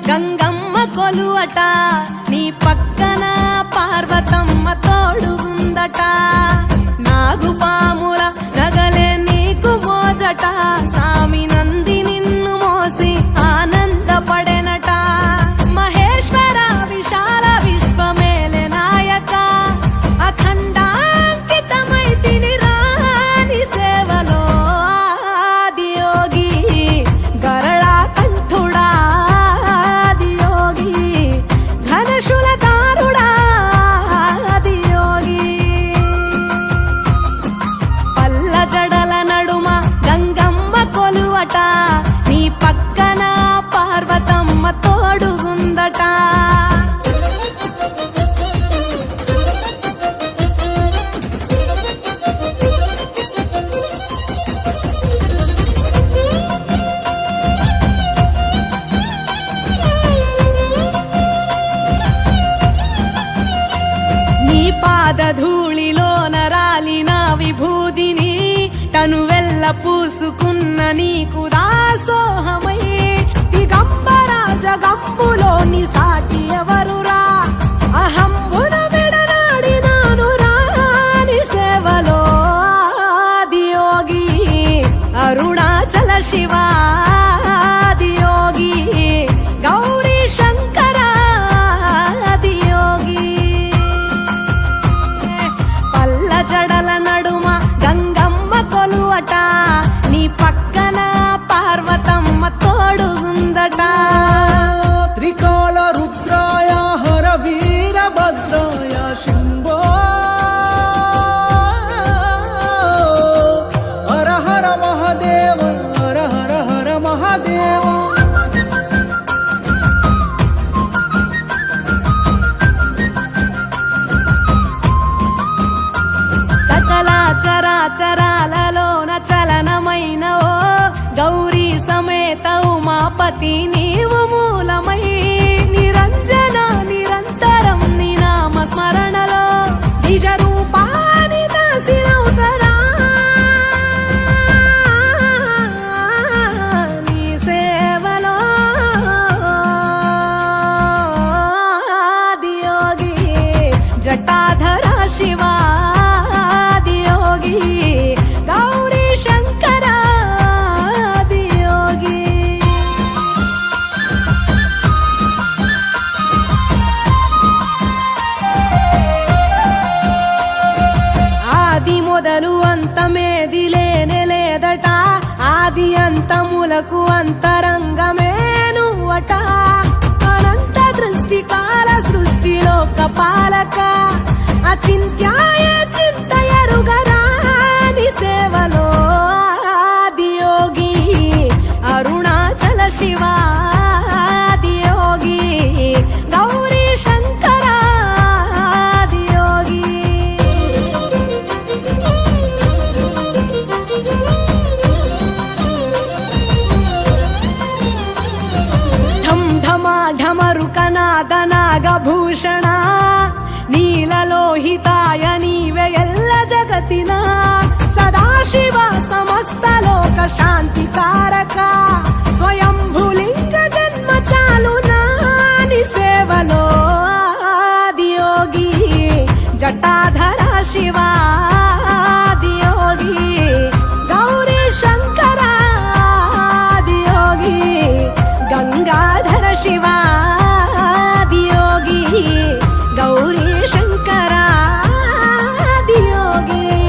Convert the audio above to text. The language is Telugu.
గంగమ్మ కొలువట నీ పక్కన పార్వతమ్మ తోడుగుందట నాగుపాముల నగలే నీకు మోజట సామి నంది నిన్ను మోసి ఆనందపడెనట మహేశ్వర విశాల విశ్వమేలే నాయక అఖండాంకితమైతిని రాని సేవలో ఆదియోగి గరళా కంఠుడా ఆదియోగి ఘనశూలధారుడా ఆదియోగి పల్ల జడల నడుమ గంగమ్మ కొలువట నీ పక్కన పార్వతమ్మ తోడుగుందట నీ పాదధూళిలో నరాలిన విభూదిని తనువెల్ల పూసుకున్న నీకు దాసోహమై దిగంబర జగంబులోని సాటి ఎవరురా అహంబును విడనాడినాను రాని సేవలో ఆదియోగి అరుణాచల శివ ఆదియోగి గౌరీ శంకర ఆదియోగి పల్ల జడల నడుమ గంగమ్మ కొలువట నీ పక్కన పార్వతమ్మ తోడుగుందట త్రికాల రుద్రాయ హర వీరభద్రాయ శంభో హర హర మహాదేవ హర హర హర మహాదేవ సకల చరాచరాలలోన చలనమైన ఓ గౌరీ సమేత ఉమాపతి నీవు మూలమై నిరంజన నిరంతరం నీ నామ స్మరణలో నిజ రూపాని దాసినవుతరా నీ సేవలో ఆదియోగి జటాధర శివ ఆదియోగి గౌరీ శంకర ఆదియోగి ఆది మొదలు అంతమేది లేనే లేదట ఆది అంతములకు అంతరంగమే నువ్వట అనంత దృష్టి కాల సృష్టిలోక పాలక అచింత్యాయ చింతయరుగరాని సేవలో ఆదియోగి అరుణాచల శివ ఆదియోగి గౌరీ శంకర ఆదియోగి ఢం ఢమా ఢమరుకనాద నాగభూషణ నీలలోహితాయ నీవే ఎల్ల జగతిన సదాశివ సమస్త లోక శాంతి కారక స్వయంభులింగ జన్మ చాలు నాని సేవలో ఆదియోగి జటాధర శివ